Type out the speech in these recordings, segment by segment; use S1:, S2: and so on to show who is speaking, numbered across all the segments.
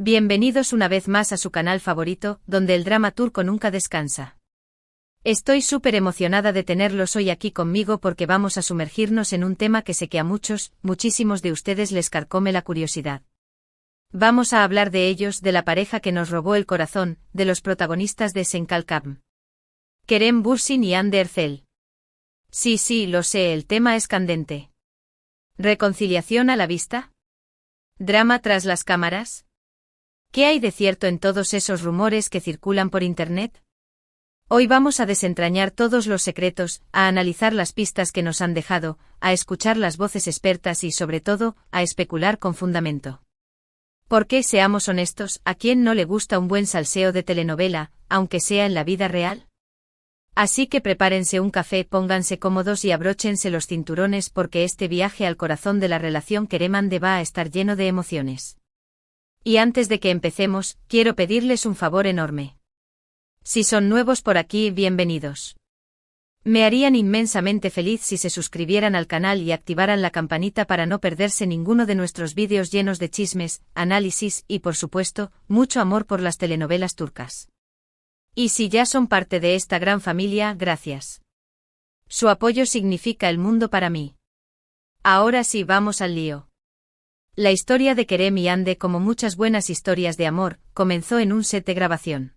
S1: Bienvenidos una vez más a su canal favorito, donde el drama turco nunca descansa. Estoy súper emocionada de tenerlos hoy aquí conmigo porque vamos a sumergirnos en un tema que sé que a muchísimos de ustedes les carcome la curiosidad. Vamos a hablar de ellos, de la pareja que nos robó el corazón, de los protagonistas de Senkalkam. Kerem Bürsin y Hande Erçel. Sí, lo sé, el tema es candente. ¿Reconciliación a la vista? ¿Drama tras las cámaras? ¿Qué hay de cierto en todos esos rumores que circulan por Internet? Hoy vamos a desentrañar todos los secretos, a analizar las pistas que nos han dejado, a escuchar las voces expertas y sobre todo, a especular con fundamento. Porque, seamos honestos, ¿a quién no le gusta un buen salseo de telenovela, aunque sea en la vida real? Así que prepárense un café, pónganse cómodos y abróchense los cinturones porque este viaje al corazón de la relación Kerem-Hande va a estar lleno de emociones. Y antes de que empecemos, quiero pedirles un favor enorme. Si son nuevos por aquí, bienvenidos. Me harían inmensamente feliz si se suscribieran al canal y activaran la campanita para no perderse ninguno de nuestros vídeos llenos de chismes, análisis y, por supuesto, mucho amor por las telenovelas turcas. Y si ya son parte de esta gran familia, gracias. Su apoyo significa el mundo para mí. Ahora sí, vamos al lío. La historia de Kerem y Hande, como muchas buenas historias de amor, comenzó en un set de grabación.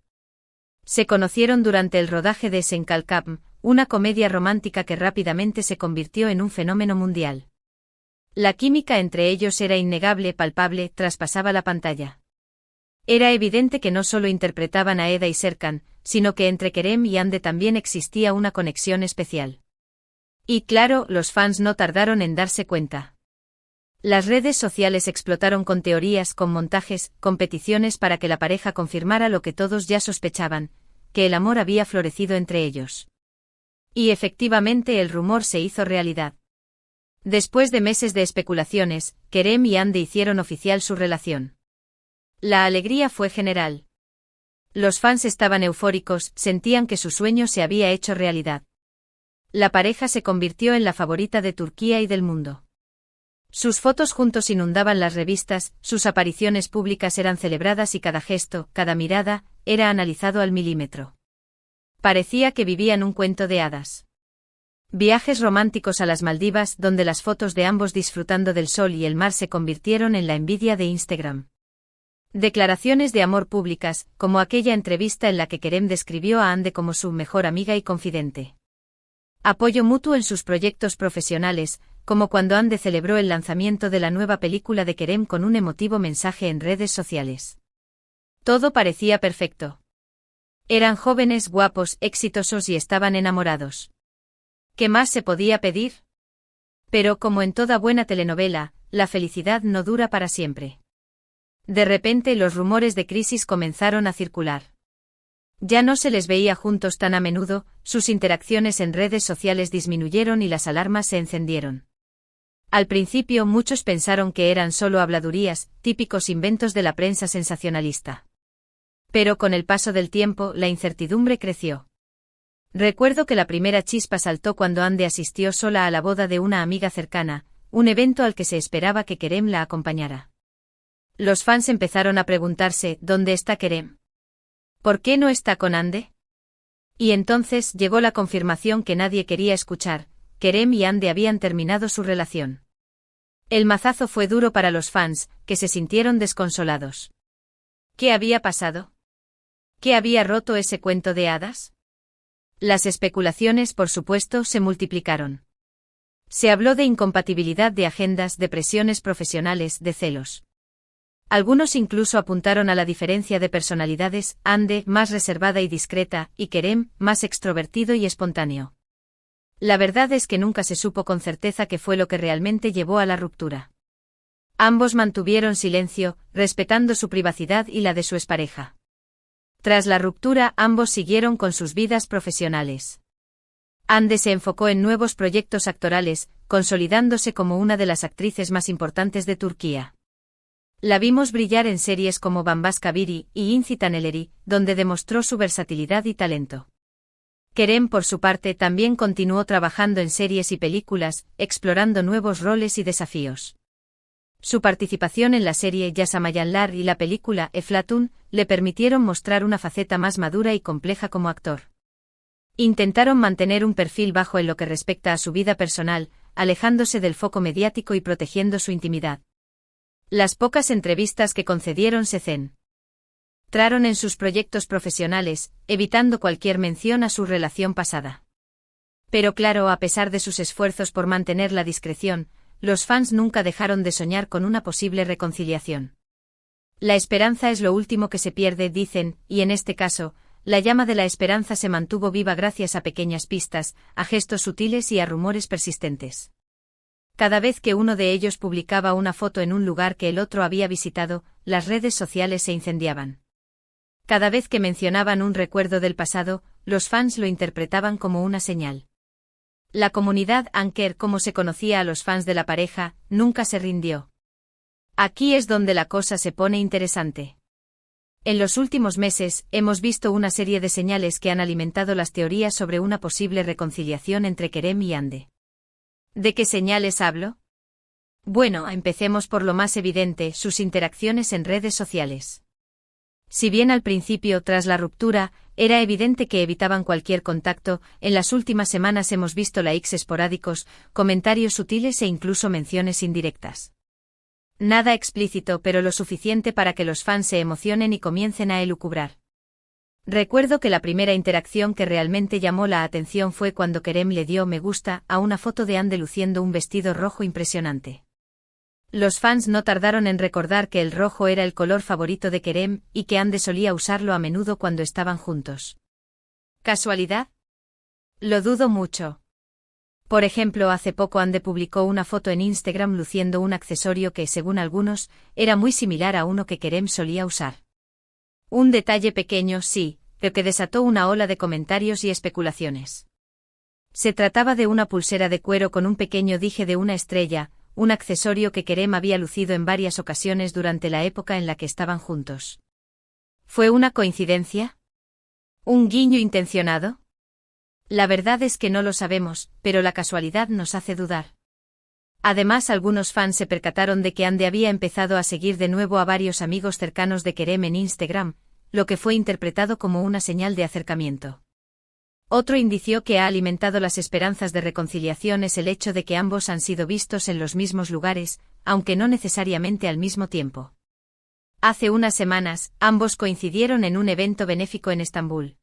S1: Se conocieron durante el rodaje de Senkalkam, una comedia romántica que rápidamente se convirtió en un fenómeno mundial. La química entre ellos era innegable, palpable, traspasaba la pantalla. Era evidente que no solo interpretaban a Eda y Serkan, sino que entre Kerem y Hande también existía una conexión especial. Y claro, los fans no tardaron en darse cuenta. Las redes sociales explotaron con teorías, con montajes, competiciones para que la pareja confirmara lo que todos ya sospechaban, que el amor había florecido entre ellos. Y efectivamente el rumor se hizo realidad. Después de meses de especulaciones, Kerem y Hande hicieron oficial su relación. La alegría fue general. Los fans estaban eufóricos, sentían que su sueño se había hecho realidad. La pareja se convirtió en la favorita de Turquía y del mundo. Sus fotos juntos inundaban las revistas, sus apariciones públicas eran celebradas y cada gesto, cada mirada, era analizado al milímetro. Parecía que vivían un cuento de hadas. Viajes románticos a las Maldivas, donde las fotos de ambos disfrutando del sol y el mar se convirtieron en la envidia de Instagram. Declaraciones de amor públicas, como aquella entrevista en la que Kerem describió a Hande como su mejor amiga y confidente. Apoyo mutuo en sus proyectos profesionales, como cuando Hande celebró el lanzamiento de la nueva película de Kerem con un emotivo mensaje en redes sociales. Todo parecía perfecto. Eran jóvenes, guapos, exitosos y estaban enamorados. ¿Qué más se podía pedir? Pero como en toda buena telenovela, la felicidad no dura para siempre. De repente los rumores de crisis comenzaron a circular. Ya no se les veía juntos tan a menudo, sus interacciones en redes sociales disminuyeron y las alarmas se encendieron. Al principio muchos pensaron que eran solo habladurías, típicos inventos de la prensa sensacionalista. Pero con el paso del tiempo, la incertidumbre creció. Recuerdo que la primera chispa saltó cuando Hande asistió sola a la boda de una amiga cercana, un evento al que se esperaba que Kerem la acompañara. Los fans empezaron a preguntarse, ¿dónde está Kerem? ¿Por qué no está con Hande? Y entonces llegó la confirmación que nadie quería escuchar: Kerem y Hande habían terminado su relación. El mazazo fue duro para los fans, que se sintieron desconsolados. ¿Qué había pasado? ¿Qué había roto ese cuento de hadas? Las especulaciones, por supuesto, se multiplicaron. Se habló de incompatibilidad de agendas, de presiones profesionales, de celos. Algunos incluso apuntaron a la diferencia de personalidades: Hande, más reservada y discreta, y Kerem, más extrovertido y espontáneo. La verdad es que nunca se supo con certeza qué fue lo que realmente llevó a la ruptura. Ambos mantuvieron silencio, respetando su privacidad y la de su expareja. Tras la ruptura, ambos siguieron con sus vidas profesionales. Hande se enfocó en nuevos proyectos actorales, consolidándose como una de las actrices más importantes de Turquía. La vimos brillar en series como Bambaşka Biri y Inci Taneleri, donde demostró su versatilidad y talento. Kerem, por su parte, también continuó trabajando en series y películas, explorando nuevos roles y desafíos. Su participación en la serie Jasamayanlar y la película Eflatun le permitieron mostrar una faceta más madura y compleja como actor. Intentaron mantener un perfil bajo en lo que respecta a su vida personal, alejándose del foco mediático y protegiendo su intimidad. Las pocas entrevistas que concedieron se centraron en sus proyectos profesionales, evitando cualquier mención a su relación pasada. Pero claro, a pesar de sus esfuerzos por mantener la discreción, los fans nunca dejaron de soñar con una posible reconciliación. La esperanza es lo último que se pierde, dicen, y en este caso, la llama de la esperanza se mantuvo viva gracias a pequeñas pistas, a gestos sutiles y a rumores persistentes. Cada vez que uno de ellos publicaba una foto en un lugar que el otro había visitado, las redes sociales se incendiaban. Cada vez que mencionaban un recuerdo del pasado, los fans lo interpretaban como una señal. La comunidad Anker, como se conocía a los fans de la pareja, nunca se rindió. Aquí es donde la cosa se pone interesante. En los últimos meses, hemos visto una serie de señales que han alimentado las teorías sobre una posible reconciliación entre Kerem y Hande. ¿De qué señales hablo? Bueno, empecemos por lo más evidente, sus interacciones en redes sociales. Si bien al principio, tras la ruptura, era evidente que evitaban cualquier contacto, en las últimas semanas hemos visto likes esporádicos, comentarios sutiles e incluso menciones indirectas. Nada explícito, pero lo suficiente para que los fans se emocionen y comiencen a elucubrar. Recuerdo que la primera interacción que realmente llamó la atención fue cuando Kerem le dio me gusta a una foto de Hande luciendo un vestido rojo impresionante. Los fans no tardaron en recordar que el rojo era el color favorito de Kerem y que Hande solía usarlo a menudo cuando estaban juntos. ¿Casualidad? Lo dudo mucho. Por ejemplo, hace poco Hande publicó una foto en Instagram luciendo un accesorio que, según algunos, era muy similar a uno que Kerem solía usar. Un detalle pequeño, sí, pero que desató una ola de comentarios y especulaciones. Se trataba de una pulsera de cuero con un pequeño dije de una estrella, un accesorio que Kerem había lucido en varias ocasiones durante la época en la que estaban juntos. ¿Fue una coincidencia? ¿Un guiño intencionado? La verdad es que no lo sabemos, pero la casualidad nos hace dudar. Además, algunos fans se percataron de que Hande había empezado a seguir de nuevo a varios amigos cercanos de Kerem en Instagram, lo que fue interpretado como una señal de acercamiento. Otro indicio que ha alimentado las esperanzas de reconciliación es el hecho de que ambos han sido vistos en los mismos lugares, aunque no necesariamente al mismo tiempo. Hace unas semanas, ambos coincidieron en un evento benéfico en Estambul.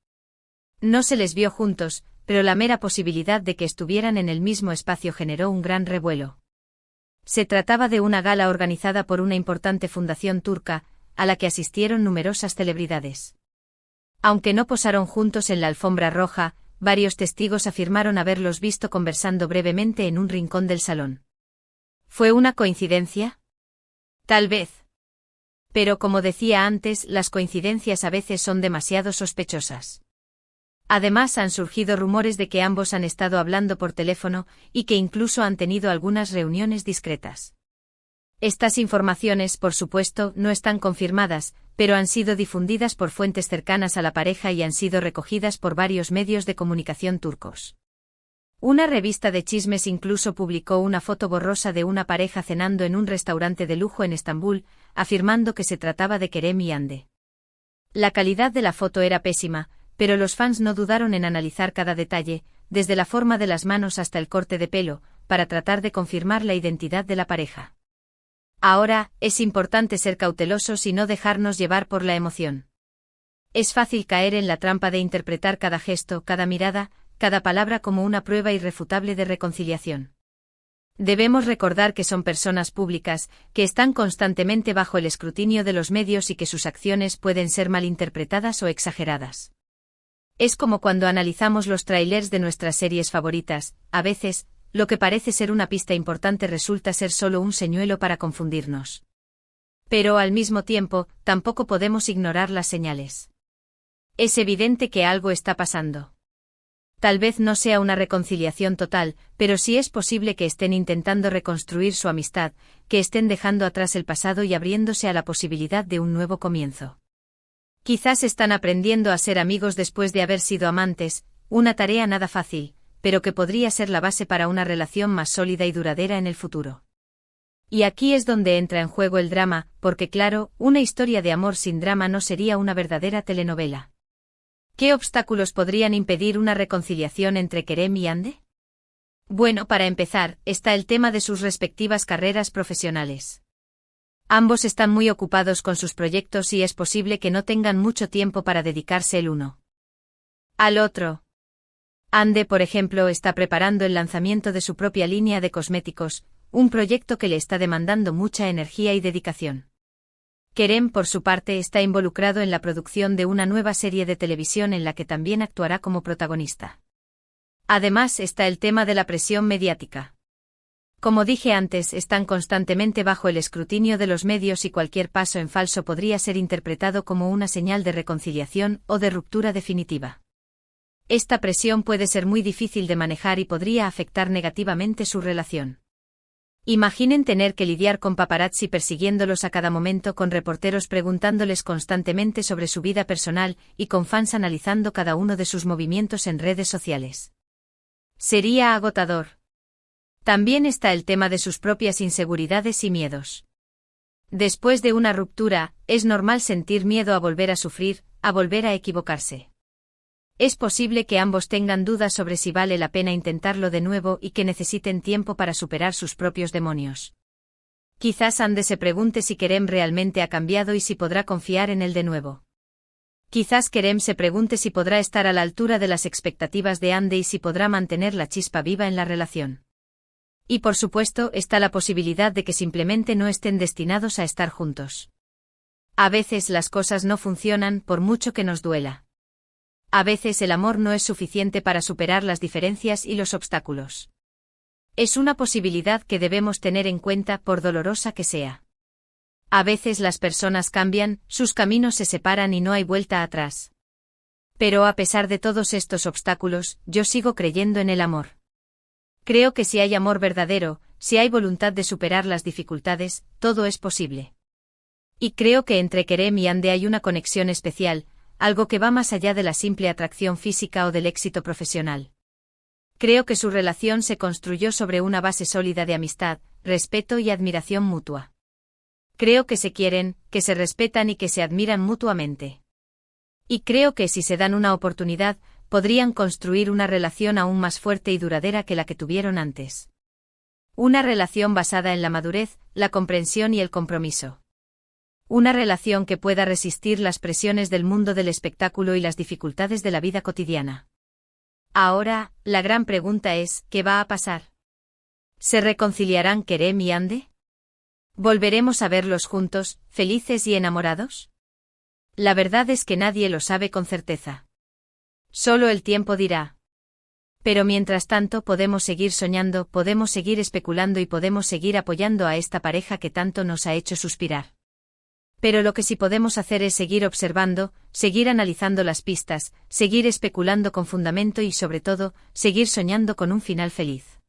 S1: No se les vio juntos, pero la mera posibilidad de que estuvieran en el mismo espacio generó un gran revuelo. Se trataba de una gala organizada por una importante fundación turca, a la que asistieron numerosas celebridades. Aunque no posaron juntos en la alfombra roja, varios testigos afirmaron haberlos visto conversando brevemente en un rincón del salón. ¿Fue una coincidencia? Tal vez. Pero como decía antes, las coincidencias a veces son demasiado sospechosas. Además, han surgido rumores de que ambos han estado hablando por teléfono y que incluso han tenido algunas reuniones discretas. Estas informaciones, por supuesto, no están confirmadas, pero han sido difundidas por fuentes cercanas a la pareja y han sido recogidas por varios medios de comunicación turcos. Una revista de chismes incluso publicó una foto borrosa de una pareja cenando en un restaurante de lujo en Estambul, afirmando que se trataba de Kerem y Hande. La calidad de la foto era pésima, pero los fans no dudaron en analizar cada detalle, desde la forma de las manos hasta el corte de pelo, para tratar de confirmar la identidad de la pareja. Ahora, es importante ser cautelosos y no dejarnos llevar por la emoción. Es fácil caer en la trampa de interpretar cada gesto, cada mirada, cada palabra como una prueba irrefutable de reconciliación. Debemos recordar que son personas públicas, que están constantemente bajo el escrutinio de los medios y que sus acciones pueden ser malinterpretadas o exageradas. Es como cuando analizamos los tráilers de nuestras series favoritas, a veces, lo que parece ser una pista importante resulta ser solo un señuelo para confundirnos. Pero al mismo tiempo, tampoco podemos ignorar las señales. Es evidente que algo está pasando. Tal vez no sea una reconciliación total, pero sí es posible que estén intentando reconstruir su amistad, que estén dejando atrás el pasado y abriéndose a la posibilidad de un nuevo comienzo. Quizás están aprendiendo a ser amigos después de haber sido amantes, una tarea nada fácil, pero que podría ser la base para una relación más sólida y duradera en el futuro. Y aquí es donde entra en juego el drama, porque claro, una historia de amor sin drama no sería una verdadera telenovela. ¿Qué obstáculos podrían impedir una reconciliación entre Kerem y Hande? Bueno, para empezar, está el tema de sus respectivas carreras profesionales. Ambos están muy ocupados con sus proyectos y es posible que no tengan mucho tiempo para dedicarse el uno al otro. Hande, por ejemplo, está preparando el lanzamiento de su propia línea de cosméticos, un proyecto que le está demandando mucha energía y dedicación. Kerem, por su parte, está involucrado en la producción de una nueva serie de televisión en la que también actuará como protagonista. Además está el tema de la presión mediática. Como dije antes, están constantemente bajo el escrutinio de los medios y cualquier paso en falso podría ser interpretado como una señal de reconciliación o de ruptura definitiva. Esta presión puede ser muy difícil de manejar y podría afectar negativamente su relación. Imaginen tener que lidiar con paparazzi persiguiéndolos a cada momento, con reporteros preguntándoles constantemente sobre su vida personal y con fans analizando cada uno de sus movimientos en redes sociales. Sería agotador. También está el tema de sus propias inseguridades y miedos. Después de una ruptura, es normal sentir miedo a volver a sufrir, a volver a equivocarse. Es posible que ambos tengan dudas sobre si vale la pena intentarlo de nuevo y que necesiten tiempo para superar sus propios demonios. Quizás Hande se pregunte si Kerem realmente ha cambiado y si podrá confiar en él de nuevo. Quizás Kerem se pregunte si podrá estar a la altura de las expectativas de Hande y si podrá mantener la chispa viva en la relación. Y por supuesto está la posibilidad de que simplemente no estén destinados a estar juntos. A veces las cosas no funcionan por mucho que nos duela. A veces el amor no es suficiente para superar las diferencias y los obstáculos. Es una posibilidad que debemos tener en cuenta por dolorosa que sea. A veces las personas cambian, sus caminos se separan y no hay vuelta atrás. Pero a pesar de todos estos obstáculos, yo sigo creyendo en el amor. Creo que si hay amor verdadero, si hay voluntad de superar las dificultades, todo es posible. Y creo que entre Kerem y Hande hay una conexión especial, algo que va más allá de la simple atracción física o del éxito profesional. Creo que su relación se construyó sobre una base sólida de amistad, respeto y admiración mutua. Creo que se quieren, que se respetan y que se admiran mutuamente. Y creo que si se dan una oportunidad, podrían construir una relación aún más fuerte y duradera que la que tuvieron antes. Una relación basada en la madurez, la comprensión y el compromiso. Una relación que pueda resistir las presiones del mundo del espectáculo y las dificultades de la vida cotidiana. Ahora, la gran pregunta es, ¿qué va a pasar? ¿Se reconciliarán Kerem y Hande? ¿Volveremos a verlos juntos, felices y enamorados? La verdad es que nadie lo sabe con certeza. Solo el tiempo dirá. Pero mientras tanto podemos seguir soñando, podemos seguir especulando y podemos seguir apoyando a esta pareja que tanto nos ha hecho suspirar. Pero lo que sí podemos hacer es seguir observando, seguir analizando las pistas, seguir especulando con fundamento y sobre todo, seguir soñando con un final feliz.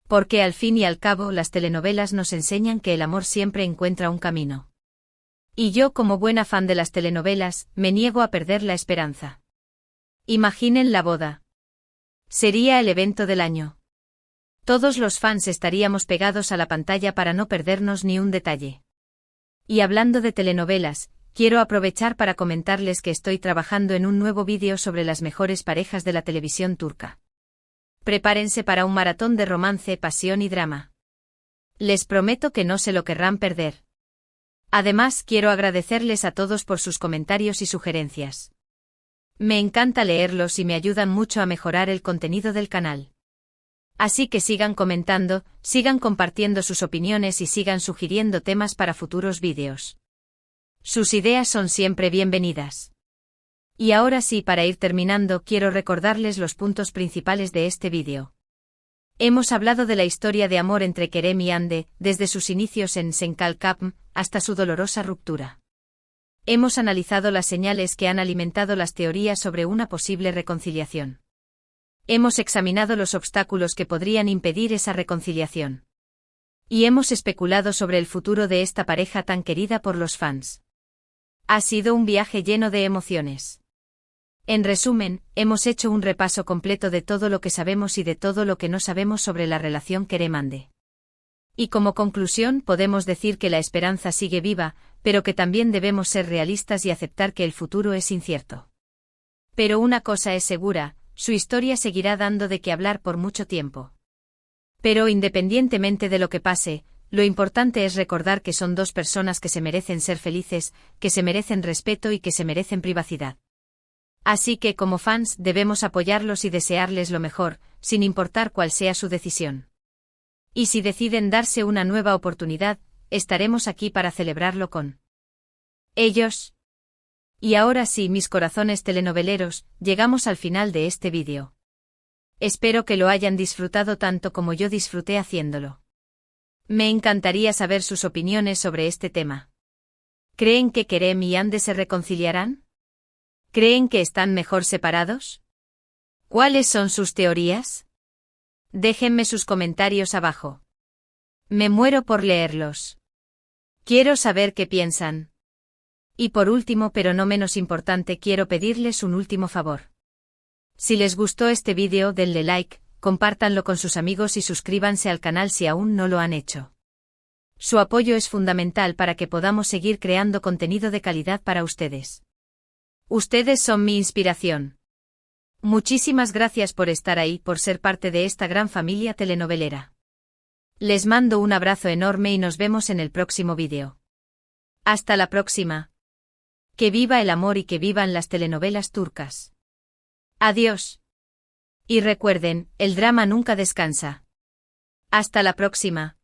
S1: Porque al fin y al cabo las telenovelas nos enseñan que el amor siempre encuentra un camino. Y yo, como buena fan de las telenovelas, me niego a perder la esperanza. Imaginen la boda. Sería el evento del año. Todos los fans estaríamos pegados a la pantalla para no perdernos ni un detalle. Y hablando de telenovelas, quiero aprovechar para comentarles que estoy trabajando en un nuevo vídeo sobre las mejores parejas de la televisión turca. Prepárense para un maratón de romance, pasión y drama. Les prometo que no se lo querrán perder. Además, quiero agradecerles a todos por sus comentarios y sugerencias. Me encanta leerlos y me ayudan mucho a mejorar el contenido del canal. Así que sigan comentando, sigan compartiendo sus opiniones y sigan sugiriendo temas para futuros vídeos. Sus ideas son siempre bienvenidas. Y ahora sí, para ir terminando, quiero recordarles los puntos principales de este vídeo. Hemos hablado de la historia de amor entre Kerem y Hande, desde sus inicios en Senkalkapm hasta su dolorosa ruptura. Hemos analizado las señales que han alimentado las teorías sobre una posible reconciliación. Hemos examinado los obstáculos que podrían impedir esa reconciliación. Y hemos especulado sobre el futuro de esta pareja tan querida por los fans. Ha sido un viaje lleno de emociones. En resumen, hemos hecho un repaso completo de todo lo que sabemos y de todo lo que no sabemos sobre la relación Kerem-Hande. Y como conclusión podemos decir que la esperanza sigue viva, pero que también debemos ser realistas y aceptar que el futuro es incierto. Pero una cosa es segura, su historia seguirá dando de qué hablar por mucho tiempo. Pero independientemente de lo que pase, lo importante es recordar que son dos personas que se merecen ser felices, que se merecen respeto y que se merecen privacidad. Así que como fans debemos apoyarlos y desearles lo mejor, sin importar cuál sea su decisión. Y si deciden darse una nueva oportunidad, estaremos aquí para celebrarlo con ellos. Y ahora sí, mis corazones telenoveleros, llegamos al final de este vídeo. Espero que lo hayan disfrutado tanto como yo disfruté haciéndolo. Me encantaría saber sus opiniones sobre este tema. ¿Creen que Kerem y Ande se reconciliarán? ¿Creen que están mejor separados? ¿Cuáles son sus teorías? Déjenme sus comentarios abajo. Me muero por leerlos. Quiero saber qué piensan. Y por último, pero no menos importante, quiero pedirles un último favor. Si les gustó este vídeo, denle like, compártanlo con sus amigos y suscríbanse al canal si aún no lo han hecho. Su apoyo es fundamental para que podamos seguir creando contenido de calidad para ustedes. Ustedes son mi inspiración. Muchísimas gracias por estar ahí, por ser parte de esta gran familia telenovelera. Les mando un abrazo enorme y nos vemos en el próximo vídeo. Hasta la próxima. Que viva el amor y que vivan las telenovelas turcas. Adiós. Y recuerden, el drama nunca descansa. Hasta la próxima.